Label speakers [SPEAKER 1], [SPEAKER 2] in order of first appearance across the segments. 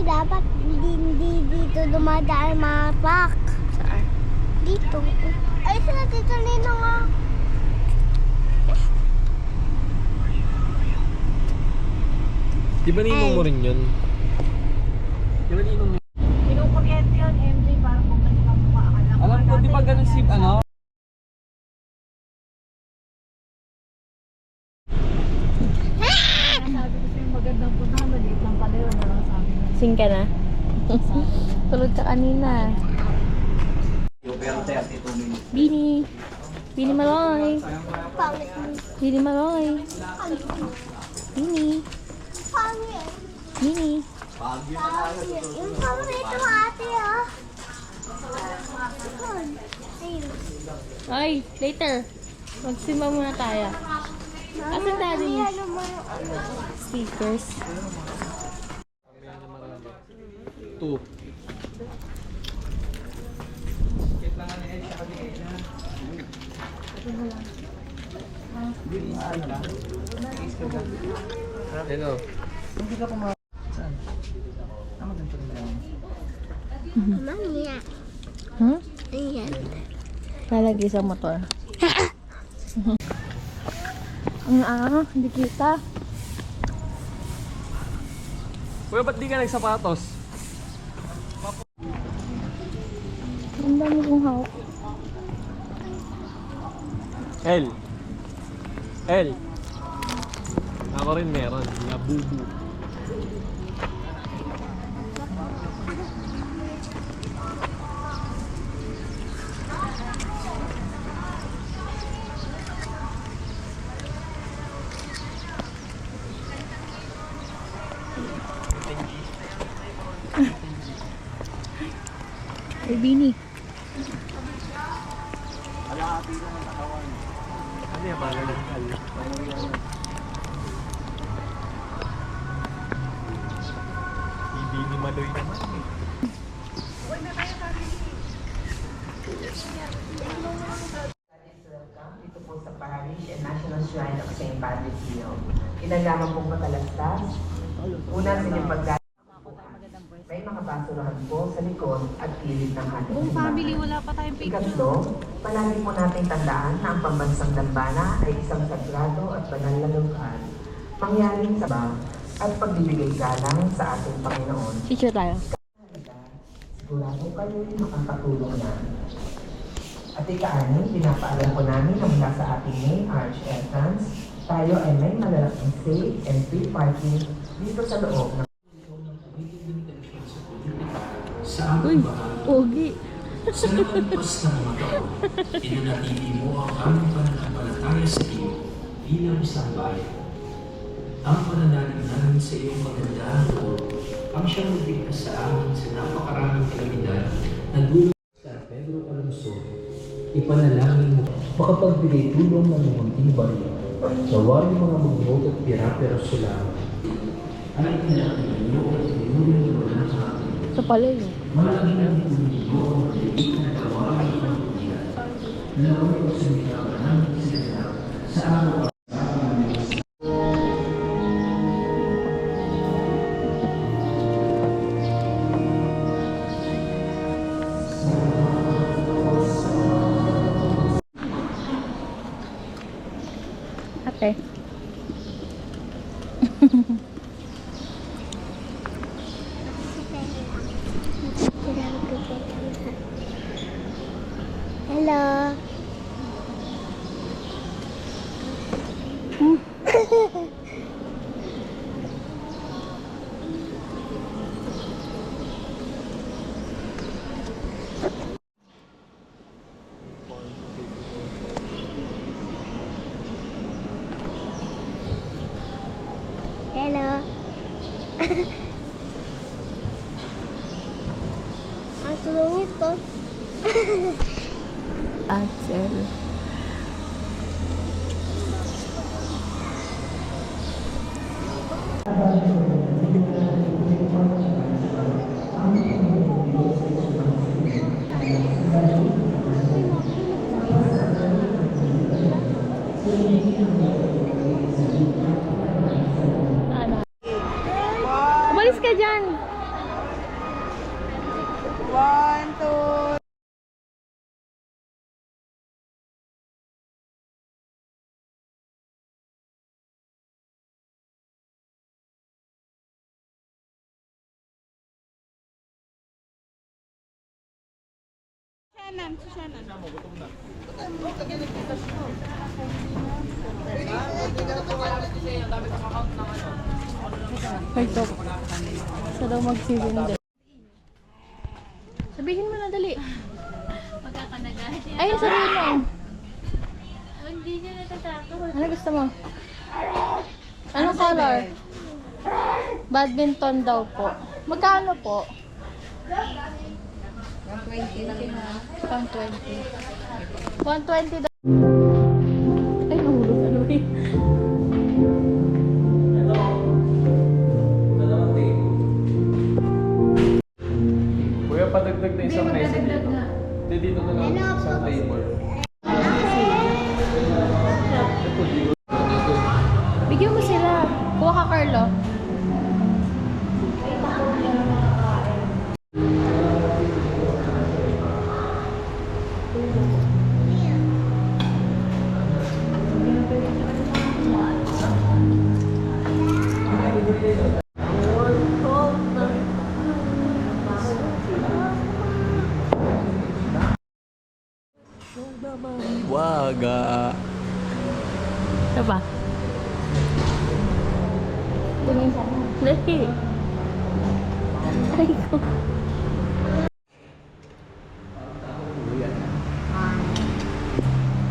[SPEAKER 1] dapat hindi dito dumadaan mga truck.
[SPEAKER 2] Saan?
[SPEAKER 1] Dito. Ay, sila dito nino nga.
[SPEAKER 3] Di ba ninong mo rin yun? Di ba ninong mo?
[SPEAKER 2] Kinukuryente yun, MJ, para bumalik ang mukha ka lang.
[SPEAKER 3] Alam ko, di ba ganun si ano?
[SPEAKER 2] Sabi ko sa'yo magandang punta, maliit lang pala yun. Ano sabi mo?
[SPEAKER 4] Sing ka na? Tulog ka kanina. Bini. Bini Maloy.
[SPEAKER 1] Pangit.
[SPEAKER 4] Bini Maloy. Bini.
[SPEAKER 1] Pangit.
[SPEAKER 4] Bini.
[SPEAKER 1] Pangit. Yung paborito mo ate ah. Ayun.
[SPEAKER 4] Ay, later. Magsimba muna tayo. Asan daddy niya?
[SPEAKER 1] Ano mo yung ano?
[SPEAKER 4] Stickers.
[SPEAKER 3] Two. Hello. Hindi ka pumasok. Saan? Tama din pa rin yan.
[SPEAKER 1] Mamaya.
[SPEAKER 4] Hmm?
[SPEAKER 1] Ayan.
[SPEAKER 4] Lalagay sa motor. Hindi kita.
[SPEAKER 3] Kuya, ba't di ka nagsapatos?
[SPEAKER 4] Ang dami kong hawak.
[SPEAKER 3] El. El. Ako rin meron. Labubu.
[SPEAKER 4] Ay, Bini.
[SPEAKER 3] Ano yan? Palalangal. Hindi ni Maloy naman eh.
[SPEAKER 5] Dito po sa Parish and National Shrine of St. Padre Pio. Kinalaman pong matalastas. Una sa inyong pagdaan. May mga basurahan po sa likod at kilid ng ating
[SPEAKER 2] Kung
[SPEAKER 5] simbahan.
[SPEAKER 2] family, wala pa tayong picture.
[SPEAKER 5] Ikatlo, palagi po nating tandaan na ang pambansang dambana ay isang sagrado at banal na lugar. Mangyaring sa at pagbibigay galang sa ating Panginoon.
[SPEAKER 4] Picture tayo.
[SPEAKER 5] Sigurado kayo'y makakatulong na. At ika-ani, pinapaalam po namin na mula sa ating main arch entrance, tayo ay may malalaking safe and free parking dito sa loob ng
[SPEAKER 4] Uy, pogi.
[SPEAKER 6] Sa nakampas ng mga taon, pinanatili mo ang aming pananampalataya sa iyo bilang isang bayan. Ang pananalig namin sa iyong magandang loob ang siyang magbigkas sa amin sa napakaraming kalamidad na dulot sa Pedro Alonso. Ipanalangin mo, makapagbigay tulong ng munting baryo. Gawa yung mga magbot at pira-pero sulang. Ay pinakita niyo at inurin mo ng akin.
[SPEAKER 4] Ito pala yun.
[SPEAKER 6] Malaki ng punigo ang liit na gawain ng pagkikilan. Nalawin ko sa mga maraming sila sa araw.
[SPEAKER 4] Ate.
[SPEAKER 1] Hello. Hello. Ang tulungit ko.
[SPEAKER 4] Axel. Umalis ka dyan. Ay, top. Sa daw magsisindi. Sabihin mo na, dali.
[SPEAKER 2] Magkakanagahan niya.
[SPEAKER 4] Ay, sabihin mo.
[SPEAKER 2] Hindi niya natatakot.
[SPEAKER 4] Ano gusto mo? Anong color? Badminton daw po. Magkano po? 120. 120 daw. Ay, nahulog. Ano ba yun?
[SPEAKER 3] Kuya, padagdag na isang mesa dito. Hindi, dito na lang isang table.
[SPEAKER 4] Bigyan mo sila. Kuha ka, Carlo.
[SPEAKER 3] Waga.
[SPEAKER 4] Ano ba? Tingin sa akin. Dali. Ay ko.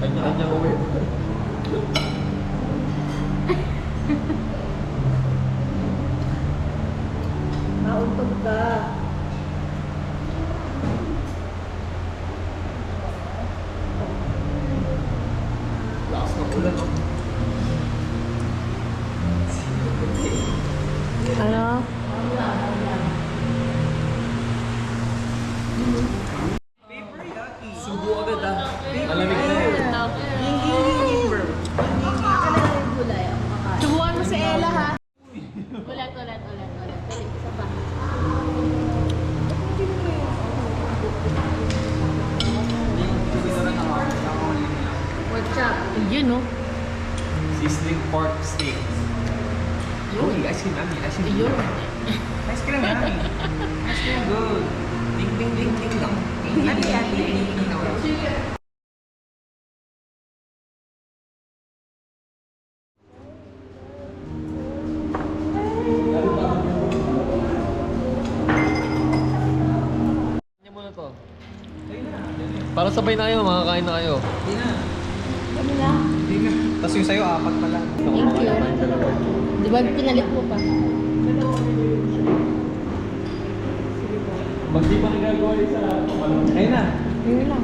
[SPEAKER 3] Kanya-kanya ko eh.
[SPEAKER 2] Mauntog ka.
[SPEAKER 3] Lakas ng ulan. Oh.
[SPEAKER 4] Ano?
[SPEAKER 3] Subo agad ah. Malamig na eh.
[SPEAKER 4] Subukan mo si Ella, ha? Ulat. Dali, isa pa. What's up? Yun, no?
[SPEAKER 3] Sizzling pork steak. Uy, ice cream namin. Ice cream.
[SPEAKER 4] Yun.
[SPEAKER 5] Ice cream namin. Ice cream good. Ding ding ding ding dong. Ding ding ding ding dong.
[SPEAKER 3] Kanya muna to. Para sabay na kayo, makakain na kayo.
[SPEAKER 4] Kami na.
[SPEAKER 5] Tapos yung sa'yo, apat pa lang.
[SPEAKER 4] Thank you. Di ba pinalit mo pa?
[SPEAKER 3] Pag di pa nagagawa sa
[SPEAKER 5] Ayun na.
[SPEAKER 4] Yun lang.